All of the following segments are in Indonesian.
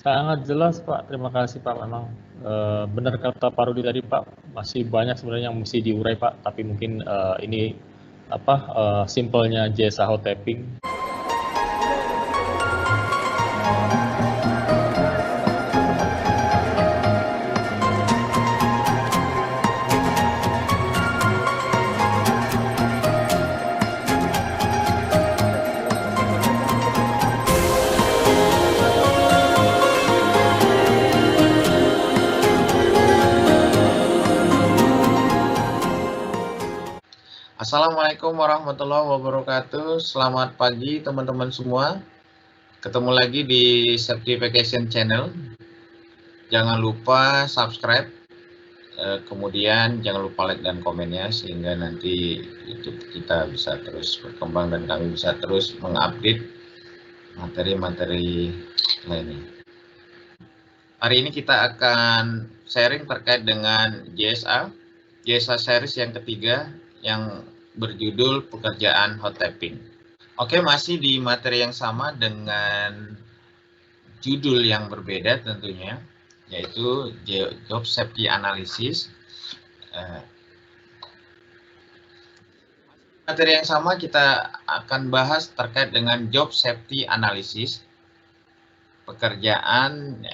Sangat jelas Pak, terima kasih Pak. Memang benar kata Pak Rudi tadi Pak, masih banyak sebenarnya yang mesti diurai Pak, tapi mungkin ini simpelnya jasa hot tapping. Assalamualaikum warahmatullahi wabarakatuh. Selamat pagi teman-teman semua. Ketemu lagi di Certification Channel. Jangan lupa subscribe, kemudian jangan lupa like dan komennya sehingga nanti YouTube kita bisa terus berkembang dan kami bisa terus mengupdate materi-materi lainnya. Hari ini kita akan sharing terkait dengan JSA series yang ketiga yang berjudul pekerjaan hot tapping. Oke, masih di materi yang sama dengan judul yang berbeda tentunya, yaitu job safety analysis. Materi yang sama kita akan bahas terkait dengan job safety analysis, pekerjaan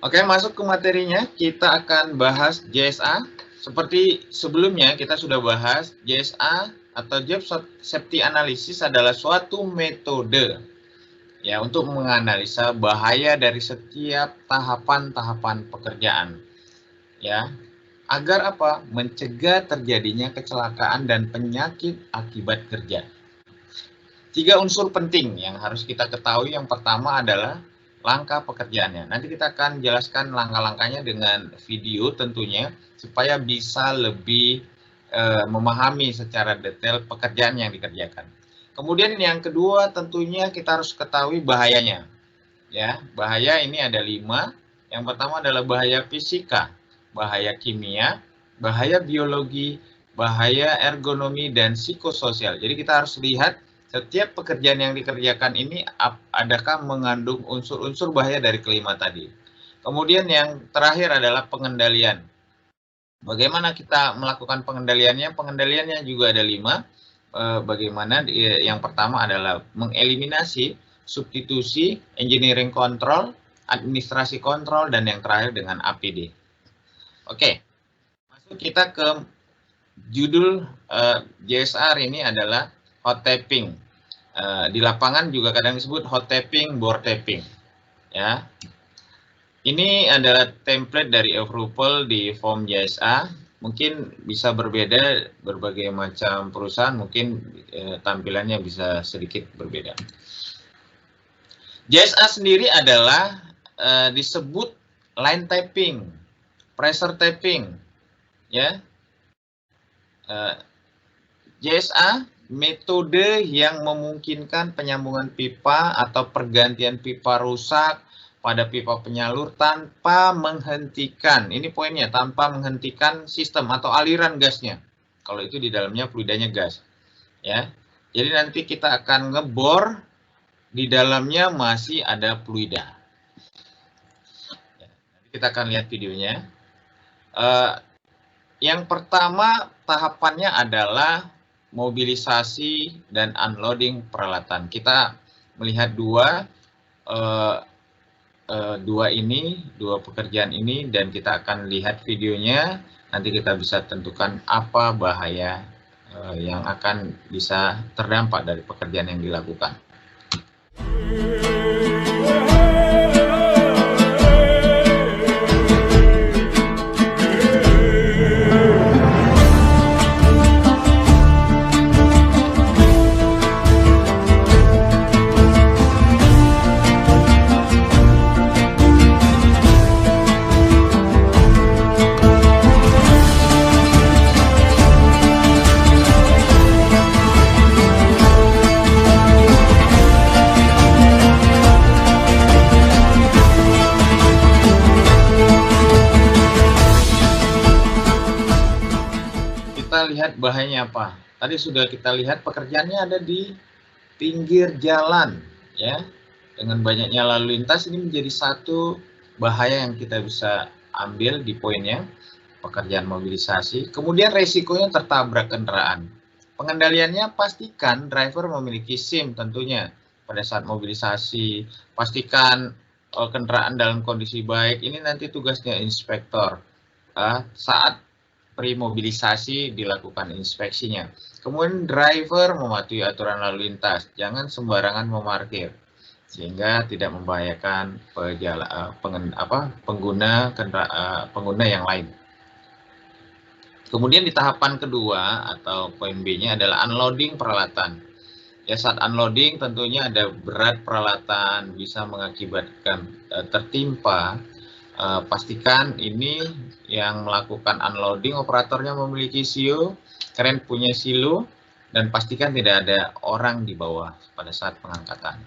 Oke, masuk ke materinya, kita akan bahas JSA. Seperti sebelumnya kita sudah bahas, JSA atau Job Safety Analysis adalah suatu metode ya untuk menganalisa bahaya dari setiap tahapan-tahapan pekerjaan. Ya. Agar apa? Mencegah terjadinya kecelakaan dan penyakit akibat kerja. 3 unsur penting yang harus kita ketahui. Yang pertama adalah langkah pekerjaannya. Nanti kita akan jelaskan langkah-langkahnya dengan video tentunya supaya bisa lebih memahami secara detail pekerjaan yang dikerjakan. Kemudian yang kedua tentunya kita harus ketahui bahayanya. Ya, bahaya ini ada 5. Yang pertama adalah bahaya fisika, bahaya kimia, bahaya biologi, bahaya ergonomi dan psikososial. Jadi kita harus lihat setiap pekerjaan yang dikerjakan ini adakah mengandung unsur-unsur bahaya dari kelima tadi. Kemudian yang terakhir adalah pengendalian. Bagaimana kita melakukan pengendaliannya? Pengendaliannya juga ada 5. Bagaimana? Yang pertama adalah mengeliminasi, substitusi, engineering control, administrasi kontrol, dan yang terakhir dengan APD. Oke, masuk kita ke judul JSR ini adalah hot tapping. Di lapangan juga kadang disebut hot tapping, bore tapping. Ya, ini adalah template dari approval di form JSA. Mungkin bisa berbeda, berbagai macam perusahaan mungkin tampilannya bisa sedikit berbeda. JSA sendiri adalah disebut line tapping, pressure tapping. Ya, JSA metode yang memungkinkan penyambungan pipa atau pergantian pipa rusak pada pipa penyalur tanpa menghentikan, ini poinnya, tanpa menghentikan sistem atau aliran gasnya. Kalau itu di dalamnya fluidanya gas. Ya, jadi nanti kita akan ngebor, di dalamnya masih ada fluida. Nanti kita akan lihat videonya. Yang pertama tahapannya adalah mobilisasi dan unloading peralatan. Kita melihat dua pekerjaan ini dan kita akan lihat videonya. Nanti kita bisa tentukan apa bahaya yang akan bisa terdampak dari pekerjaan yang dilakukan. pekerjaannya apa? Tadi sudah kita lihat pekerjaannya ada di pinggir jalan, ya. Dengan banyaknya lalu lintas ini menjadi satu bahaya yang kita bisa ambil di poinnya, pekerjaan mobilisasi. Kemudian resikonya tertabrak kendaraan. Pengendaliannya pastikan driver memiliki SIM tentunya pada saat mobilisasi, pastikan kendaraan dalam kondisi baik. Ini nanti tugasnya inspektor saat pre-mobilisasi dilakukan inspeksinya. Kemudian driver mematuhi aturan lalu lintas, jangan sembarangan memarkir sehingga tidak membahayakan pengguna yang lain. Kemudian di tahapan kedua atau poin B-nya adalah unloading peralatan. Ya, saat unloading tentunya ada berat peralatan bisa mengakibatkan tertimpa. Pastikan ini yang melakukan unloading operatornya memiliki silo, kalian punya silo, dan pastikan tidak ada orang di bawah pada saat pengangkatan.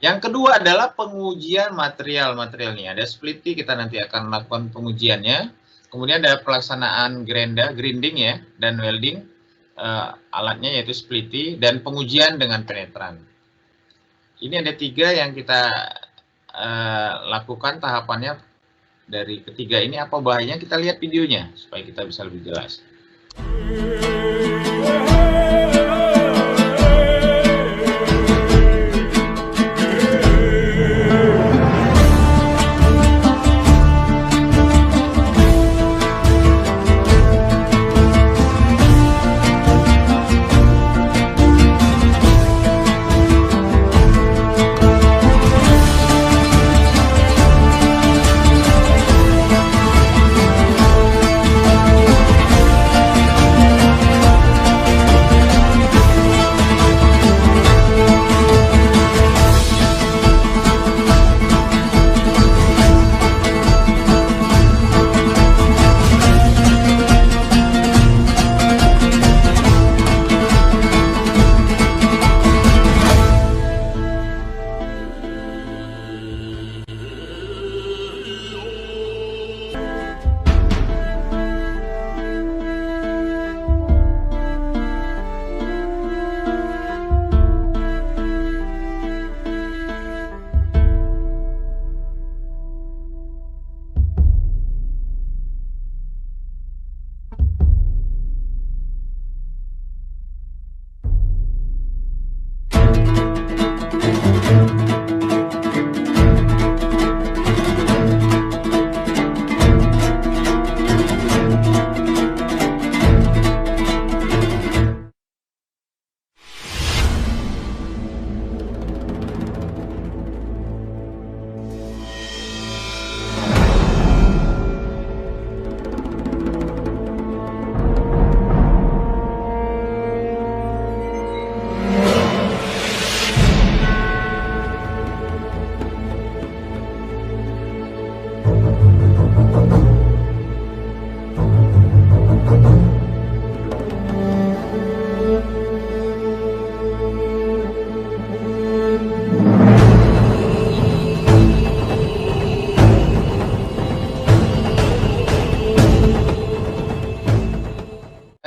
Yang kedua adalah pengujian material nih. Ada splitty, kita nanti akan melakukan pengujiannya. Kemudian ada pelaksanaan grinding ya, dan welding, alatnya yaitu splitty, dan pengujian dengan penetran. Ini ada 3 yang kita lakukan tahapannya. Dari ketiga ini apa bahayanya, kita lihat videonya supaya kita bisa lebih jelas.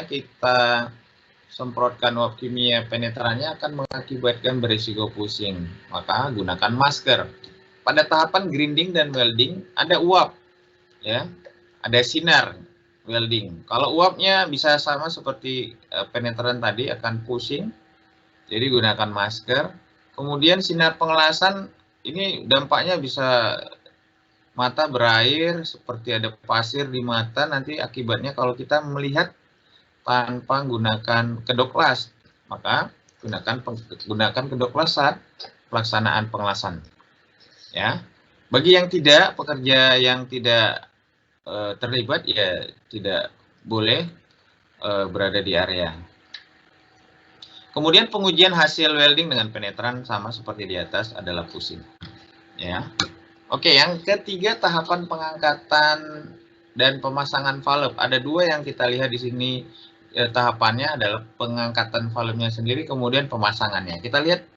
Kita semprotkan uap kimia penetrannya akan mengakibatkan berisiko pusing, maka gunakan masker. Pada tahapan grinding dan welding ada uap, ya, ada sinar welding. Kalau uapnya bisa sama seperti penetran tadi akan pusing, jadi gunakan masker. Kemudian sinar pengelasan ini dampaknya bisa mata berair, seperti ada pasir di mata, nanti akibatnya kalau kita melihat tanpa menggunakan kedok las, maka gunakan kedok las saat pelaksanaan pengelasan. Ya, bagi yang tidak, pekerja yang tidak terlibat ya tidak boleh berada di area. Kemudian pengujian hasil welding dengan penetran sama seperti di atas adalah pusing. Ya, oke. Yang ketiga tahapan pengangkatan dan pemasangan valve. Ada 2 yang kita lihat di sini. Tahapannya adalah pengangkatan valve-nya sendiri, kemudian pemasangannya. Kita lihat.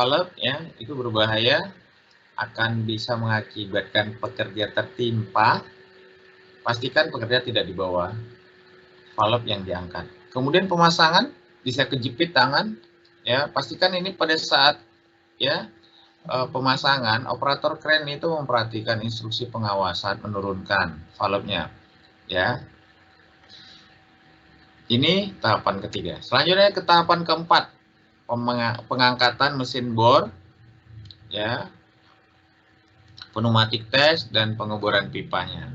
valve ya, itu berbahaya, akan bisa mengakibatkan pekerja tertimpa. Pastikan pekerja tidak di bawah valve yang diangkat. Kemudian pemasangan bisa kejepit tangan ya, pastikan ini pada saat ya pemasangan, operator kren itu memperhatikan instruksi pengawasan menurunkan valve-nya ya. Ini tahapan ketiga. Selanjutnya ke tahapan keempat, pengangkatan mesin bor ya, pneumatik test dan pengeboran pipanya.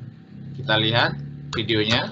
Kita lihat videonya.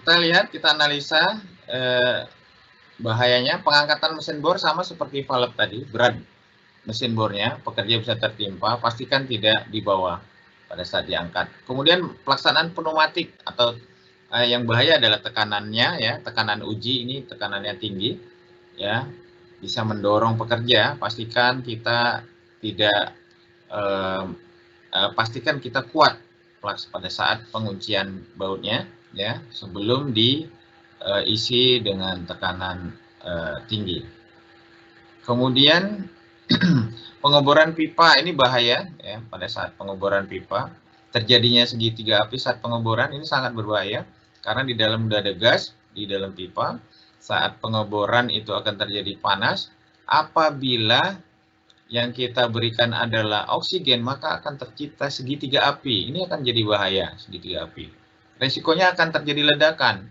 Kita lihat, kita analisa bahayanya. Pengangkatan mesin bor sama seperti valve tadi, berat mesin bornya, pekerja bisa tertimpa, pastikan tidak di bawah pada saat diangkat. Kemudian pelaksanaan pneumatik atau yang bahaya adalah tekanannya ya, tekanan uji ini tekanannya tinggi ya, bisa mendorong pekerja. Pastikan kita tidak pastikan kita kuat pada saat penguncian bautnya ya, sebelum diisi dengan tekanan tinggi. Kemudian pengeboran pipa ini bahaya ya, pada saat pengeboran pipa terjadinya segitiga api saat pengeboran ini sangat berbahaya karena di dalam udah ada gas di dalam pipa. Saat pengeboran itu akan terjadi panas. Apabila yang kita berikan adalah oksigen, maka akan tercipta segitiga api. Ini akan jadi bahaya segitiga api. Resikonya akan terjadi ledakan.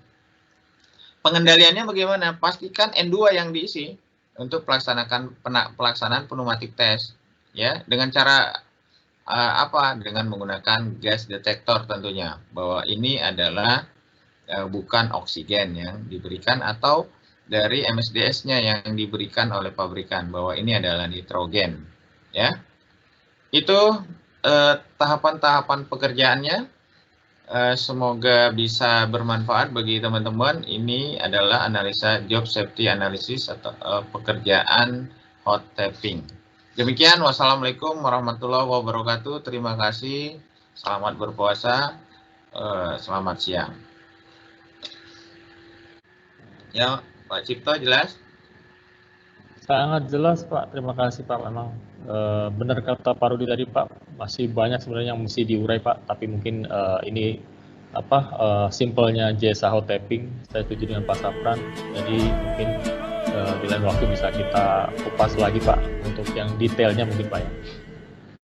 Pengendaliannya bagaimana? Pastikan N2 yang diisi untuk pelaksanaan pneumatik test ya, dengan cara apa? Dengan menggunakan gas detektor tentunya, bahwa ini adalah bukan oksigen yang diberikan atau dari MSDS-nya yang diberikan oleh pabrikan, bahwa ini adalah nitrogen ya. Itu tahapan-tahapan pekerjaannya. Semoga bisa bermanfaat bagi teman-teman. Ini adalah analisa job safety analysis atau pekerjaan hot tapping. Demikian, wassalamualaikum warahmatullahi wabarakatuh. Terima kasih. Selamat berpuasa. Selamat siang. Ya, Pak Cipto jelas? Sangat jelas Pak, terima kasih Pak. Memang benar kata Pak Rudi tadi Pak, masih banyak sebenarnya yang mesti diurai Pak, tapi mungkin ini simpelnya JSA hot tapping, saya setuju dengan Pak Sapran. Jadi mungkin di lain waktu bisa kita kupas lagi Pak untuk yang detailnya mungkin Pak ya.